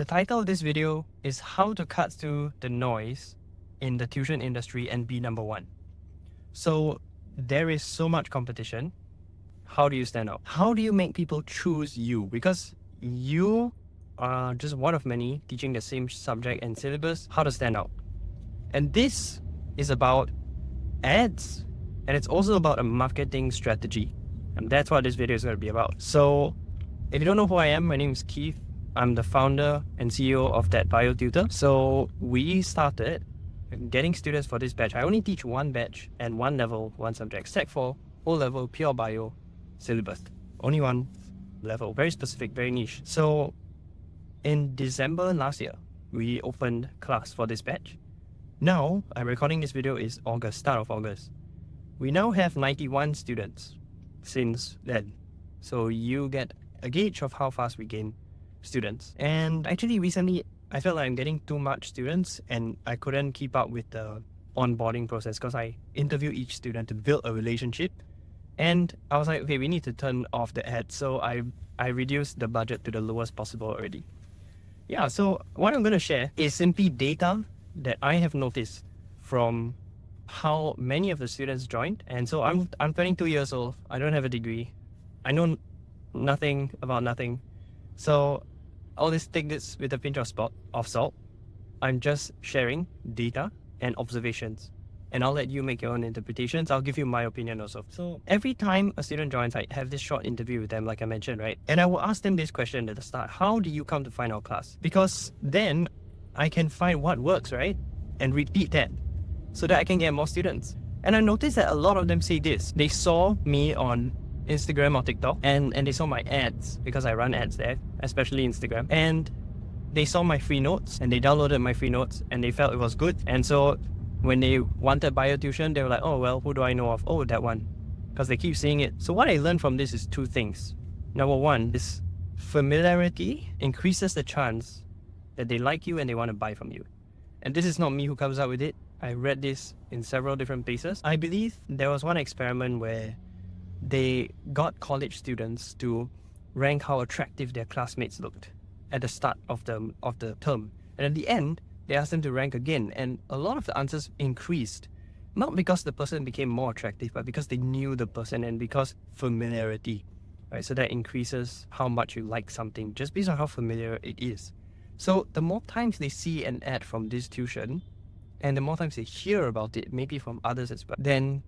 The title of this video is how to cut through the noise in the tuition industry and be number one. So there is so much competition. How do you stand out? How do you make people choose you? Because you are just one of many teaching the same subject and syllabus. How to stand out? And this is about ads, and it's also about a marketing strategy. And that's what this video is going to be about. So if you don't know who I am, my name is Keith. I'm the founder and CEO of That Bio Tutor. So we started getting students for this batch. I only teach one batch and one level, one subject. Sec 4, O-level, pure bio syllabus. Only one level, very specific, very niche. So in December last year, we opened class for this batch. Now, I'm recording this video is August, start of August. We now have 91 students since then. So you get a gauge of how fast we gain students. And actually recently, I felt like I'm getting too much students and I couldn't keep up with the onboarding process because I interview each student to build a relationship. And I was like, okay, we need to turn off the ads. So I reduced the budget to the lowest possible already. Yeah, so what I'm going to share is simply data that I have noticed from how many of the students joined. And so I'm 22 years old. I don't have a degree. I know nothing about nothing. So take this with a pinch of salt. I'm just sharing data and observations. And I'll let you make your own interpretations. I'll give you my opinion also. So every time a student joins, I have this short interview with them, like I mentioned, right? And I will ask them this question at the start. How do you come to find our class? Because then I can find what works, right? And repeat that so that I can get more students. And I noticed that a lot of them say this. They saw me on Instagram or TikTok and they saw my ads because I run ads there, especially Instagram. And they saw my free notes and they downloaded my free notes and they felt it was good. And so when they wanted bio tuition, they were like, oh, well, who do I know of? Oh, that one. Because they keep seeing it. So what I learned from this is two things. Number one, this familiarity increases the chance that they like you and they want to buy from you. And this is not me who comes up with it. I read this in several different places. I believe there was one experiment where they got college students to rank how attractive their classmates looked at the start of the term. And at the end, they asked them to rank again. And a lot of the answers increased. Not because the person became more attractive, but because they knew the person and because familiarity. Right? So that increases how much you like something just based on how familiar it is. So the more times they see an ad from this tuition, and the more times they hear about it, maybe from others as well, then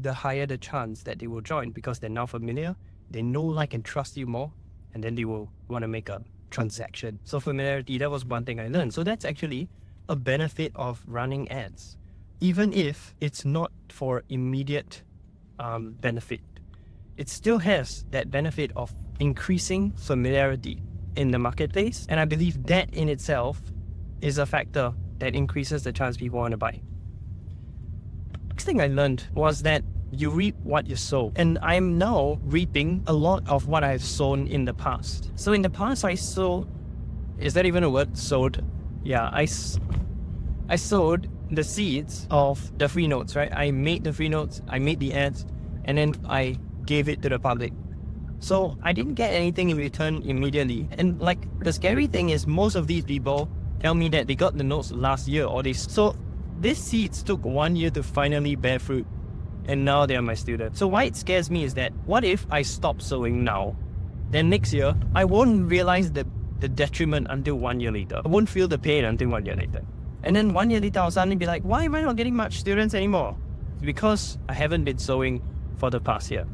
the higher the chance that they will join because they're now familiar, they know, like, and trust you more, and then they will want to make a transaction. So familiarity, that was one thing I learned. So that's actually a benefit of running ads, even if it's not for immediate benefit. It still has that benefit of increasing familiarity in the marketplace, and I believe that in itself is a factor that increases the chance people want to buy. Next thing I learned was that you reap what you sow, and I'm now reaping a lot of what I've sown in the past. So in the past, I sowed, is that even a word? Sowed? Yeah, I sowed the seeds of the free notes, right? I made the free notes, I made the ads, and then I gave it to the public. So I didn't get anything in return immediately. And like the scary thing is most of these people tell me that they got the notes last year so these seeds took 1 year to finally bear fruit. And now they are my students. So why it scares me is that what if I stop sowing now? Then next year, I won't realize the detriment until 1 year later. I won't feel the pain until 1 year later. And then 1 year later, I'll suddenly be like, why am I not getting much students anymore? It's because I haven't been sowing for the past year.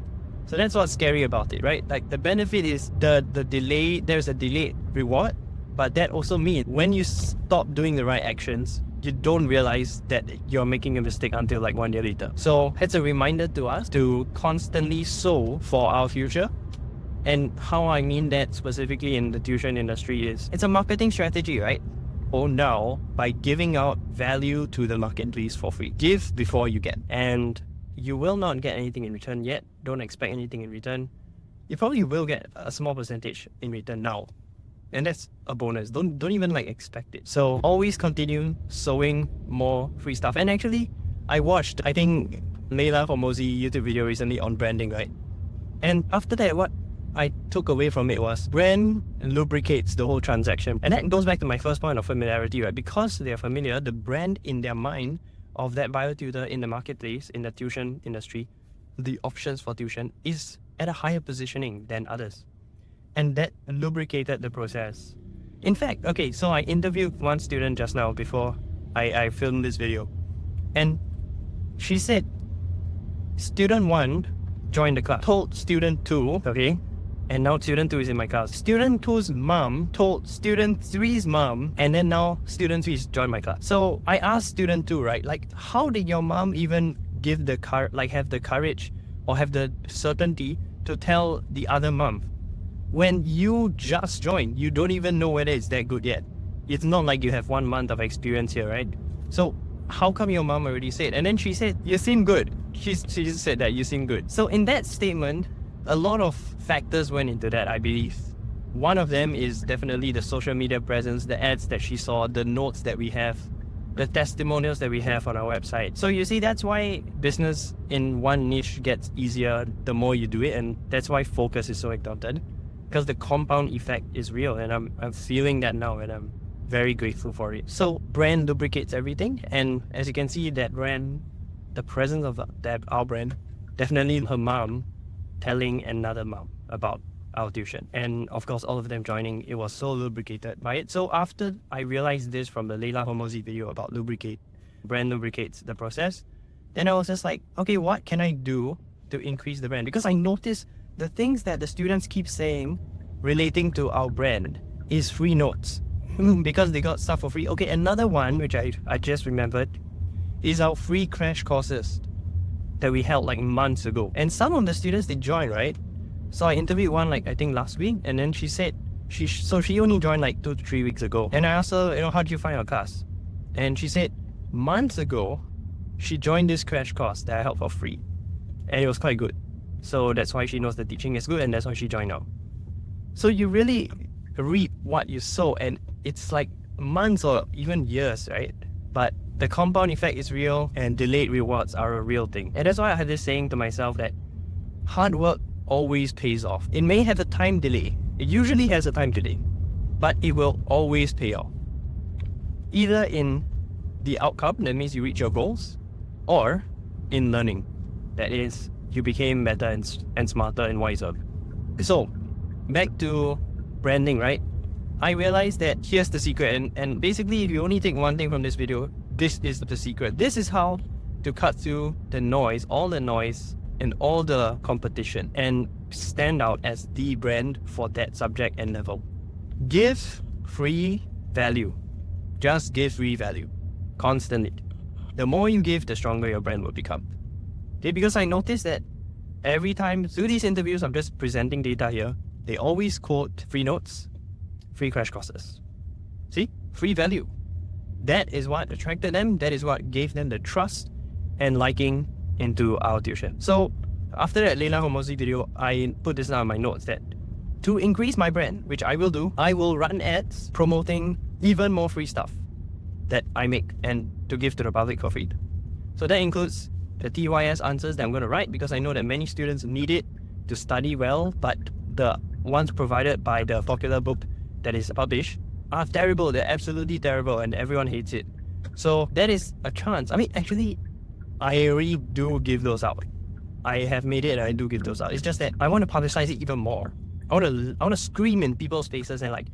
So that's what's scary about it, right? Like the benefit is the delay, there's a delayed reward, but that also means when you stop doing the right actions, you don't realize that you're making a mistake until like 1 year later. So it's a reminder to us to constantly sow for our future. And how I mean that specifically in the tuition industry is, it's a marketing strategy, right? Or now, by giving out value to the marketplace for free. Give before you get. And you will not get anything in return yet. Don't expect anything in return. You probably will get a small percentage in return now. And that's a bonus. Don't even like expect it. So always continue sowing more free stuff. And actually, I watched, I think, Leila Formosi YouTube video recently on branding, right? And after that, what I took away from it was brand lubricates the whole transaction. And that goes back to my first point of familiarity, right? Because they're familiar, the brand in their mind of that bio tutor in the marketplace, in the tuition industry, the options for tuition is at a higher positioning than others. And that lubricated the process. In fact, okay, so I interviewed one student just now before I filmed this video. And she said, student 1 joined the class, told student 2, okay, and now student 2 is in my class. Student 2's mom told student 3's mom, and then now student 3's joined my class. So I asked student 2, right, like, how did your mom even give the have the courage or have the certainty to tell the other mom? When you just joined, you don't even know whether it's that good yet. It's not like you have 1 month of experience here, right? So how come your mom already said? And then she said, you seem good. She just said that you seem good. So in that statement, a lot of factors went into that, I believe. One of them is definitely the social media presence, the ads that she saw, the notes that we have, the testimonials that we have on our website. So you see, that's why business in one niche gets easier the more you do it, and that's why focus is so important, because the compound effect is real, and I'm feeling that now, and I'm very grateful for it. So brand lubricates everything, and as you can see, that brand, the presence of our brand, definitely her mom telling another mom about our tuition, and of course all of them joining, it was so lubricated by it. So after I realized this from the Leila Hormozi video about brand lubricates the process, then I was just like, okay, what can I do to increase the brand? Because I noticed the things that the students keep saying relating to our brand is free notes because they got stuff for free. Okay, another one which I just remembered is our free crash courses that we held like months ago. And some of the students, they joined, right? So I interviewed one like I think last week, and then she said she only joined like 2 to 3 weeks ago. And I asked her, how did you find our class? And she said months ago she joined this crash course that I held for free, and it was quite good. So that's why she knows the teaching is good, and that's why she joined now. So you really reap what you sow, and it's like months or even years, right? But the compound effect is real, and delayed rewards are a real thing. And that's why I had this saying to myself that hard work always pays off. It may have a time delay. It usually has a time delay, but it will always pay off. Either in the outcome, that means you reach your goals, or in learning. That is, you became better and smarter and wiser. So, back to branding, right? I realized that here's the secret, and basically if you only take one thing from this video, this is the secret. This is how to cut through the noise, all the noise and all the competition, and stand out as the brand for that subject and level. Give free value. Just give free value constantly. The more you give, the stronger your brand will become. Okay, because I noticed that every time through these interviews, I'm just presenting data here, they always quote free notes, free crash courses. See? Free value. That is what attracted them. That is what gave them the trust and liking into our tuition. So after that Leila Hormozi video, I put this down in my notes that to increase my brand, which I will do, I will run ads promoting even more free stuff that I make and to give to the public for free. So that includes the TYS answers that I'm going to write, because I know that many students need it to study well, but the ones provided by the popular book that is published are terrible. They're absolutely terrible, and everyone hates it. So that is a chance. I mean, actually, I already do give those out. I have made it and I do give those out. It's just that I want to publicize it even more. I want to scream in people's faces and like,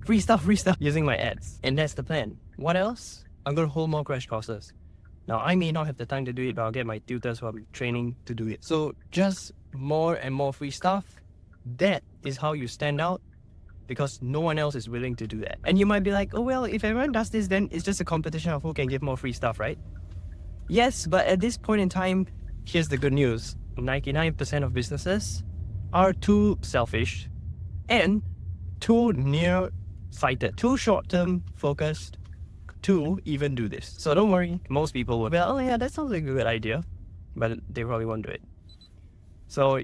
free stuff using my ads. And that's the plan. What else? I'm going to hold more crash courses. Now, I may not have the time to do it, but I'll get my tutors who are training to do it. So just more and more free stuff. That is how you stand out, because no one else is willing to do that. And you might be like, oh well, if everyone does this, then it's just a competition of who can give more free stuff, right? Yes, but at this point in time, here's the good news. 99% of businesses are too selfish and too near-sighted, too short-term focused to even do this. So don't worry, most people will be like, oh yeah, that sounds like a good idea, but they probably won't do it. So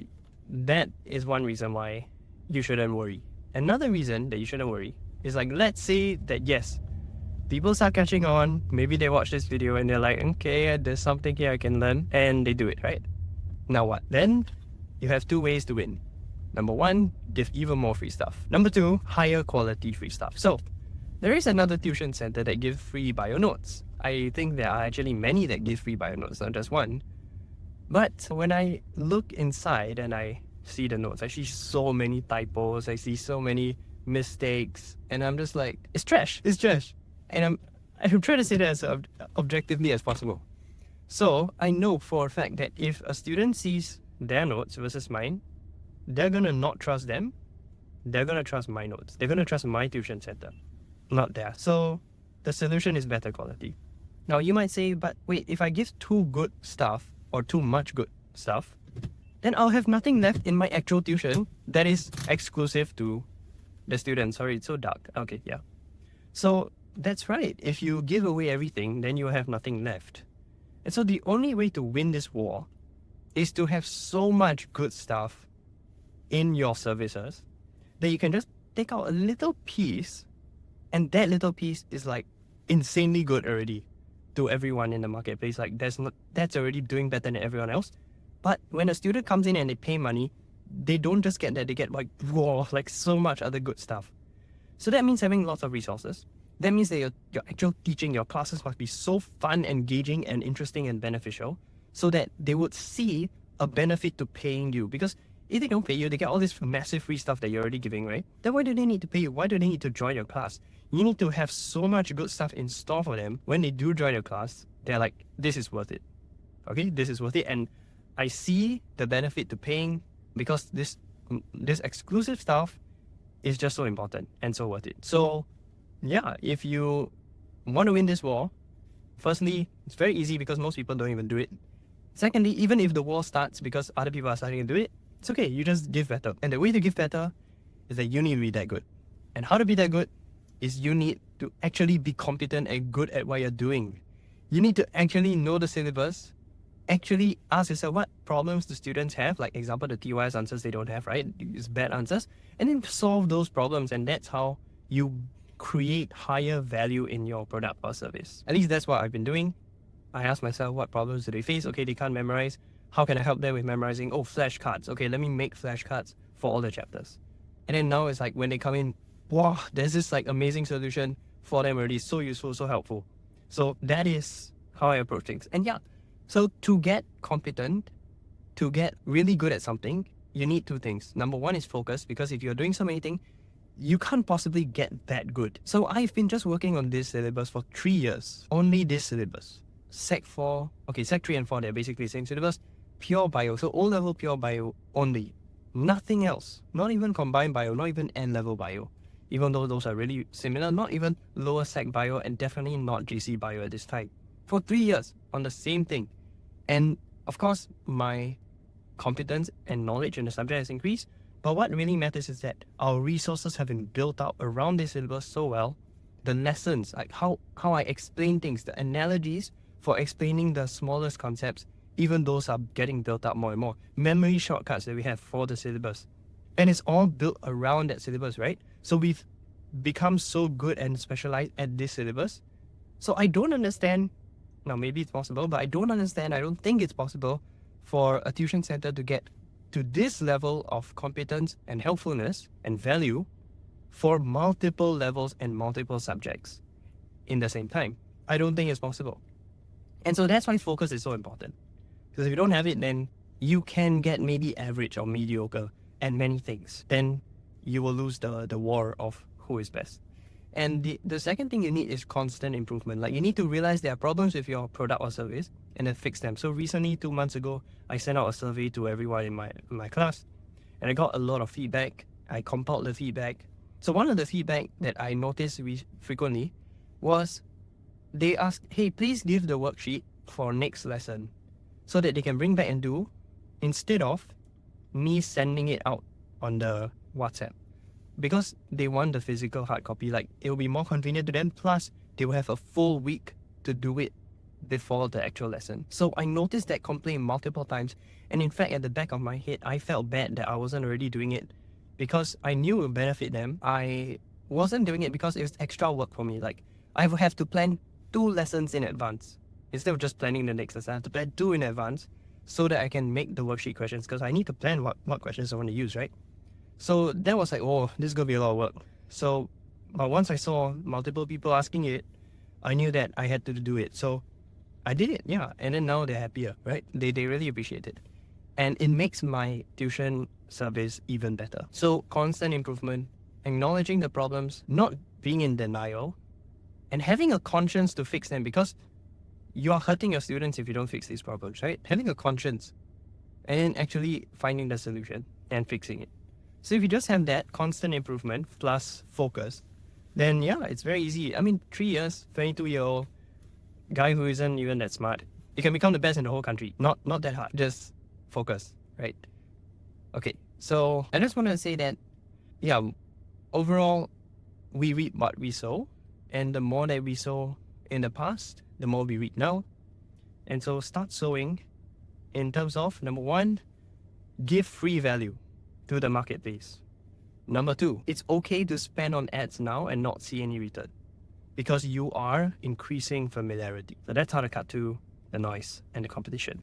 that is one reason why you shouldn't worry. Another reason that you shouldn't worry is like, let's say that yes, people start catching on, maybe they watch this video and they're like, okay, there's something here I can learn, and they do it, right? Now what? Then you have two ways to win. Number one, give even more free stuff. Number two, higher quality free stuff. So there is another tuition center that gives free bio notes. I think there are actually many that give free bio notes, not just one. But when I look inside and I see the notes, I see so many typos, I see so many mistakes, and I'm just like, it's trash, it's trash. And I'm trying to say that as objectively as possible. So I know for a fact that if a student sees their notes versus mine, they're gonna not trust them, they're gonna trust my notes, they're gonna trust my tuition center, not theirs. So the solution is better quality. Now you might say, but wait, if I give too good stuff or too much good stuff, then I'll have nothing left in my actual tuition that is exclusive to the students. Sorry, it's so dark. Okay, yeah. So that's right. If you give away everything, then you have nothing left. And so the only way to win this war is to have so much good stuff in your services that you can just take out a little piece, and that little piece is like insanely good already to everyone in the marketplace. Like that's already doing better than everyone else. But when a student comes in and they pay money, they don't just get that, they get like, whoa, like so much other good stuff. So that means having lots of resources. That means that your actual teaching, your classes must be so fun, engaging, and interesting and beneficial so that they would see a benefit to paying you. Because if they don't pay you, they get all this massive free stuff that you're already giving, right? Then why do they need to pay you? Why do they need to join your class? You need to have so much good stuff in store for them. When they do join your class, they're like, this is worth it. Okay, this is worth it. And I see the benefit to paying because this exclusive stuff is just so important and so worth it. So yeah, if you want to win this war, firstly, it's very easy because most people don't even do it. Secondly, even if the war starts because other people are starting to do it, it's okay, you just give better. And the way to give better is that you need to be that good. And how to be that good is you need to actually be competent and good at what you're doing. You need to actually know the syllabus, actually ask yourself what problems the students have, like example, the TYS answers they don't have, right? It's bad answers, and then solve those problems, and that's how you create higher value in your product or service. At least that's what I've been doing. I ask myself, what problems do they face? Okay, they can't memorize. How can I help them with memorizing? Oh, flashcards. Okay, let me make flashcards for all the chapters. And then now it's like when they come in, wow, there's this like amazing solution for them already. So useful, so helpful. So that is how I approach things. And yeah, so to get competent, to get really good at something, you need two things. Number one is focus, because if you're doing so many things, you can't possibly get that good. So I've been just working on this syllabus for 3 years. Only this syllabus. Sec 4, okay, Sec 3 and 4, they're basically the same syllabus. Pure bio, so O-level pure bio only. Nothing else. Not even combined bio, not even N-level bio. Even though those are really similar, not even lower sec bio, and definitely not GC bio at this time. For 3 years on the same thing. And of course, my competence and knowledge in the subject has increased. But what really matters is that our resources have been built out around this syllabus so well. The lessons, like how I explain things, the analogies for explaining the smallest concepts, even those are getting built up more and more. Memory shortcuts that we have for the syllabus. And it's all built around that syllabus, right? So we've become so good and specialized at this syllabus. So I don't understand, now maybe it's possible, but I don't think it's possible for a tuition center to get to this level of competence and helpfulness and value for multiple levels and multiple subjects in the same time. I don't think it's possible. And so that's why focus is so important. Because if you don't have it, then you can get maybe average or mediocre at many things. Then you will lose the war of who is best. And the second thing you need is constant improvement. Like you need to realize there are problems with your product or service and then fix them. So recently, 2 months ago, I sent out a survey to everyone in my class, and I got a lot of feedback. I compiled the feedback. So one of the feedback that I noticed frequently was they asked, hey, please give the worksheet for next lesson so that they can bring back and do instead of me sending it out on the WhatsApp. Because they want the physical hard copy, like it will be more convenient to them, plus they will have a full week to do it before the actual lesson. So I noticed that complaint multiple times, and in fact at the back of my head I felt bad that I wasn't already doing it because I knew it would benefit them. I wasn't doing it because it was extra work for me. Like I would have to plan 2 lessons in advance instead of just planning the next lesson. I have to plan 2 in advance so that I can make the worksheet questions, because I need to plan what questions I want to use, right? So that was like, oh, this is gonna be a lot of work. So, but once I saw multiple people asking it, I knew that I had to do it. So I did it, yeah. And then now they're happier, right? They really appreciate it. And it makes my tuition service even better. So constant improvement, acknowledging the problems, not being in denial, and having a conscience to fix them, because you are hurting your students if you don't fix these problems, right? Having a conscience and actually finding the solution and fixing it. So if you just have that constant improvement plus focus, then yeah, it's very easy. I mean, 3 years, 22-year-old guy who isn't even that smart, you can become the best in the whole country. Not that hard. Just focus, right? Okay, so I just want to say that, yeah, overall, we read what we sow, and the more that we sow in the past, the more we read now. And so start sowing in terms of, number one, give free value to the marketplace. Number two, it's okay to spend on ads now and not see any return, because you are increasing familiarity. So that's how to cut to the noise and the competition.